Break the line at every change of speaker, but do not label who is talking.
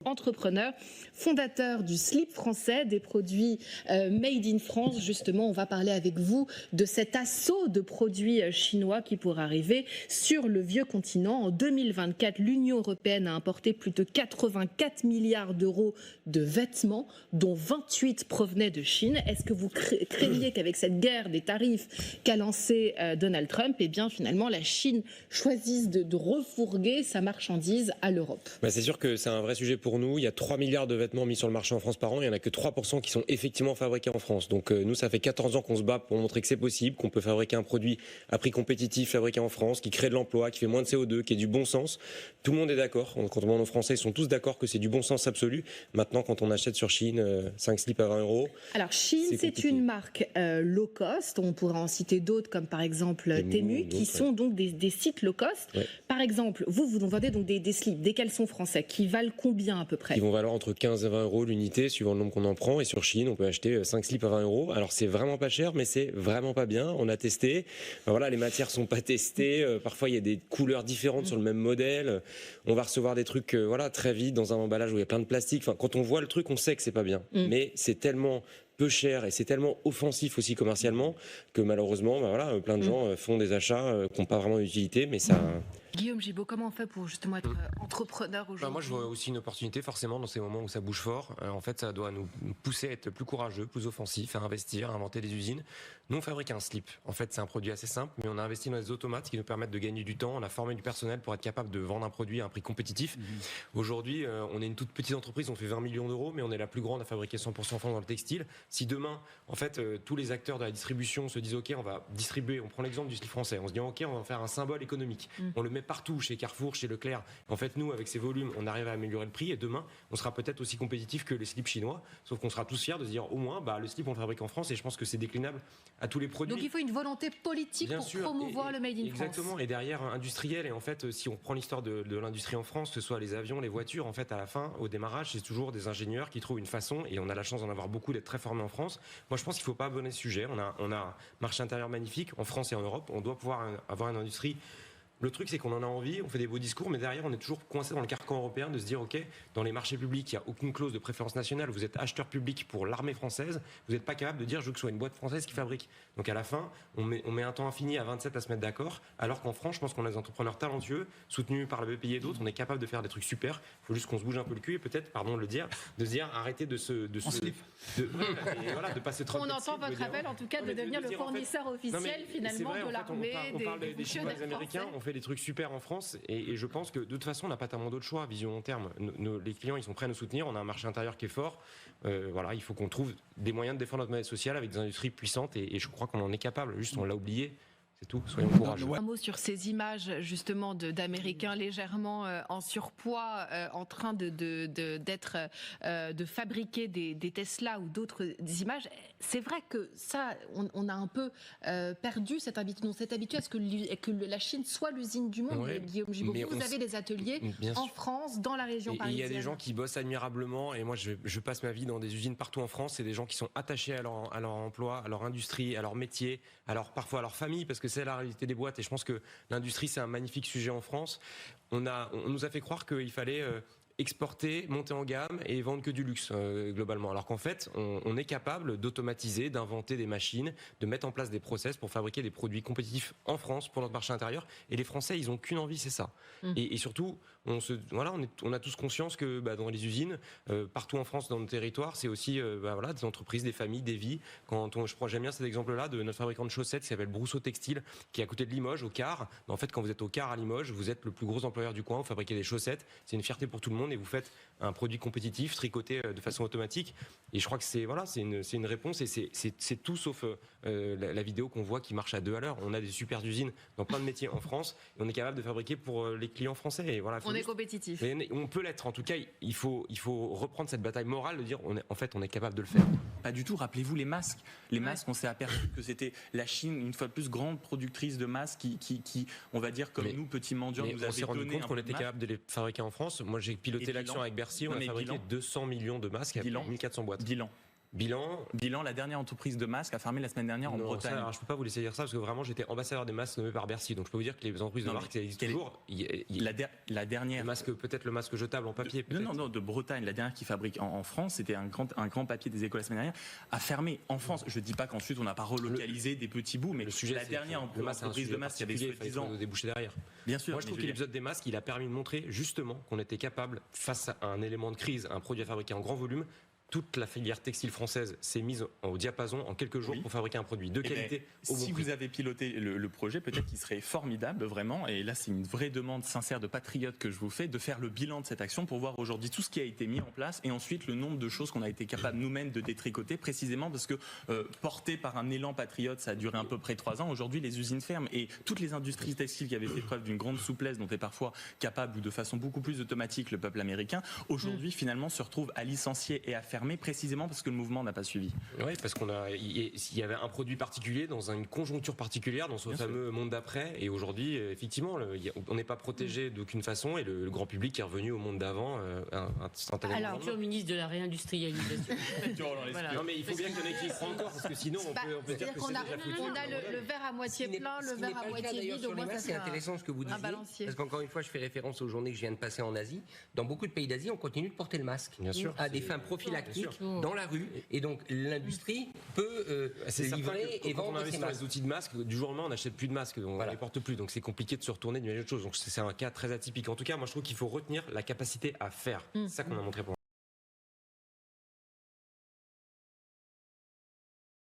Entrepreneur, fondateur du slip français, des produits made in France. Justement, on va parler avec vous de cet assaut de produits chinois qui pourrait arriver sur le vieux continent. En 2024, l'Union européenne a importé plus de 84 milliards d'euros de vêtements, dont 28 provenaient de Chine. Est-ce que vous craignez qu'avec cette guerre des tarifs qu'a lancé Donald Trump, eh bien finalement la Chine choisisse de refourguer sa marchandise à l'Europe?
C'est sûr que c'est un vrai sujet pour nous. Il y a 3 milliards de vêtements mis sur le marché en France par an. Il n'y en a que 3% qui sont effectivement fabriqués en France. Donc nous, ça fait 14 ans qu'on se bat pour montrer que c'est possible, qu'on peut fabriquer un produit à prix compétitif fabriqué en France, qui crée de l'emploi, qui fait moins de CO2, qui est du bon sens. Tout le monde est d'accord. Quand on demande aux Français, ils sont tous d'accord que c'est du bon sens absolu. Maintenant, quand on achète sur Chine 5 slips à 20 euros...
Alors Chine, c'est une marque low cost. On pourra en citer d'autres comme par exemple Temu, qui sont donc des sites low cost. Ouais. Par exemple, vous vendez donc des slips, des caleçons français qui valent combien à peu près?
Ils vont valoir entre 15 et 20 euros l'unité, suivant le nombre qu'on en prend. Et sur Chine, on peut acheter 5 slips à 20 euros. Alors, c'est vraiment pas cher, mais c'est vraiment pas bien. On a testé. Voilà, les matières sont pas testées. Parfois, il y a des couleurs différentes sur le même modèle. On va recevoir des trucs, très vite dans un emballage où il y a plein de plastique. Enfin, quand on voit le truc, on sait que c'est pas bien. Mais c'est tellement peu cher et c'est tellement offensif aussi commercialement que malheureusement, plein de gens font des achats qui n'ont pas vraiment d'utilité, mais ça...
Guillaume Gibault, comment on fait pour justement être entrepreneur aujourd'hui?
Moi, je vois aussi une opportunité forcément dans ces moments où ça bouge fort. En fait, ça doit nous pousser à être plus courageux, plus offensifs, à investir, à inventer des usines. Nous, on fabrique un slip. En fait, c'est un produit assez simple, mais on a investi dans des automates qui nous permettent de gagner du temps. On a formé du personnel pour être capable de vendre un produit à un prix compétitif. Aujourd'hui, on est une toute petite entreprise, on fait 20 millions d'euros, mais on est la plus grande à fabriquer 100% France dans le textile. Si demain, en fait, tous les acteurs de la distribution se disent OK, on va distribuer, on prend l'exemple du slip français, on se dit OK, on va en faire un symbole économique. On le met partout, chez Carrefour, chez Leclerc. En fait, nous, avec ces volumes, on arrive à améliorer le prix et demain, on sera peut-être aussi compétitif que les slips chinois, sauf qu'on sera tous fiers de se dire au moins, le slip, on le fabrique en France et je pense que c'est déclinable à tous les produits.
Donc il faut une volonté politique
Bien
pour
sûr,
promouvoir le Made in France.
Exactement, et derrière industriel. Et en fait, si on prend l'histoire de l'industrie en France, que ce soit les avions, les voitures, en fait, à la fin, au démarrage, c'est toujours des ingénieurs qui trouvent une façon, et on a la chance d'en avoir beaucoup, d'être très formés en France. Moi, je pense qu'il ne faut pas abandonner ce sujet. On a un marché intérieur magnifique en France et en Europe. On doit pouvoir avoir une industrie. Le truc, c'est qu'on en a envie, on fait des beaux discours, mais derrière, on est toujours coincé dans le carcan européen de se dire, OK, dans les marchés publics, il n'y a aucune clause de préférence nationale, vous êtes acheteur public pour l'armée française, vous n'êtes pas capable de dire, je veux que ce soit une boîte française qui fabrique. Donc à la fin, on met un temps infini à 27 à se mettre d'accord, alors qu'en France, je pense qu'on a des entrepreneurs talentueux, soutenus par la BPI et d'autres, on est capable de faire des trucs super, il faut juste qu'on se bouge un peu le cul et peut-être, pardon de le dire, de se dire, arrêtez de passer trop.
On entend votre appel, en tout cas, de devenir le fournisseur officiel, finalement, de l'armée,
des Chinois, des Américains, on fait des trucs super en France et je pense que de toute façon on n'a pas tellement d'autres choix. Vision long terme, les clients ils sont prêts à nous soutenir, on a un marché intérieur qui est fort, il faut qu'on trouve des moyens de défendre notre modèle social avec des industries puissantes et je crois qu'on en est capable, juste on l'a oublié. C'est tout, soyons courageux.
Un mot sur ces images justement d'Américains légèrement en surpoids en train de fabriquer des Tesla ou d'autres images. C'est vrai que ça, on a un peu perdu cette habitude à ce que la Chine soit l'usine du monde. Ouais, Guillaume Gibault, vous avez des ateliers en France, dans la région parisienne.
Il y a des gens qui bossent admirablement et moi je passe ma vie dans des usines partout en France. C'est des gens qui sont attachés à leur emploi, à leur industrie, à leur métier, parfois à leur famille, parce que c'est la réalité des boîtes et je pense que l'industrie c'est un magnifique sujet en France. On nous a fait croire qu'il fallait exporter, monter en gamme et vendre que du luxe globalement. Alors qu'en fait, on est capable d'automatiser, d'inventer des machines, de mettre en place des process pour fabriquer des produits compétitifs en France pour notre marché intérieur. Et les Français, ils ont qu'une envie, c'est ça. Et surtout, on a tous conscience que dans les usines, partout en France, dans nos territoires, c'est aussi des entreprises, des familles, des vies. J'aime bien cet exemple-là de notre fabricant de chaussettes qui s'appelle Brousseau Textile, qui est à côté de Limoges, au Car. En fait, quand vous êtes au Car à Limoges, vous êtes le plus gros employeur du coin, vous fabriquez des chaussettes, c'est une fierté pour tout le monde et vous faites un produit compétitif, tricoté de façon automatique. Et je crois que c'est une réponse et c'est tout sauf la vidéo qu'on voit qui marche à 2 à l'heure. On a des super usines dans plein de métiers en France et on est capable de fabriquer pour les clients français. Et
on est compétitif.
On peut l'être. En tout cas, il faut reprendre cette bataille morale de dire on est capable de le faire.
Pas du tout. Rappelez-vous les masques. Les masques, on s'est aperçu que c'était la Chine, une fois de plus, grande productrice de masques qui on va dire comme nous, petits mendiants, nous
avait rendu compte qu'on était capable de les fabriquer en France. Moi, j'ai piloté l'action avec Bercy. On a fabriqué 200 millions de masques à 1400 boîtes.
Bilan.
Bilan,
la dernière entreprise de masques a fermé la semaine dernière en Bretagne.
Alors, je peux pas vous laisser dire ça parce que vraiment j'étais ambassadeur des masques nommé par Bercy, donc je peux vous dire que les entreprises de marque ça existe toujours.
La dernière,
peut-être le masque jetable en papier.
Non, de Bretagne, la dernière qui fabrique en France, c'était un grand papier des écoles la semaine dernière, a fermé en France. Je dis pas qu'ensuite on n'a pas relocalisé des petits bouts, mais
le sujet,
la dernière entreprise de masques qui avait soi-disant
débouché derrière.
Bien sûr.
Moi je trouve que l'épisode des masques, il a permis de montrer justement qu'on était capable, face à un élément de crise, un produit à fabriquer en grand volume. Toute la filière textile française s'est mise au diapason en quelques jours pour fabriquer un produit de qualité.
Si vous avez piloté le projet, peut-être qu'il serait formidable vraiment, et là c'est une vraie demande sincère de patriote que je vous fais, de faire le bilan de cette action pour voir aujourd'hui tout ce qui a été mis en place et ensuite le nombre de choses qu'on a été capable nous-mêmes de détricoter, précisément parce que porté par un élan patriote, ça a duré à peu près 3 ans. Aujourd'hui les usines ferment et toutes les industries textiles qui avaient fait preuve d'une grande souplesse dont est parfois capable ou de façon beaucoup plus automatique le peuple américain, aujourd'hui finalement se retrouvent à licencier et à fermer précisément parce que le mouvement n'a pas suivi.
Oui, parce il y avait un produit particulier dans une conjoncture particulière dans ce fameux monde d'après, et aujourd'hui effectivement on n'est pas protégé d'aucune façon et le grand public est revenu au monde d'avant instantanément.
Alors, futur ministre de la réindustrialisation.
Voilà. Non mais il faut bien qu'il y en ait qui y croient encore parce que sinon on peut dire que c'est déjà foutu.
On a le verre à moitié plein, le verre à moitié vide. Au moins ça
c'est intéressant ce que vous disiez, parce qu'encore une fois je fais référence aux journées que je viens de passer en Asie. Dans beaucoup de pays d'Asie on continue de porter le masque à des fins prophylactiques dans la rue, et donc l'industrie peut livrer et vendre ses
masques. Dans
masques.
les outils de masques, du jour au lendemain on n'achète plus de masques, on ne les porte plus, donc c'est compliqué de se retourner d'une autre chose. Donc c'est un cas très atypique. En tout cas moi je trouve qu'il faut retenir la capacité à faire. C'est ça qu'on a montré pour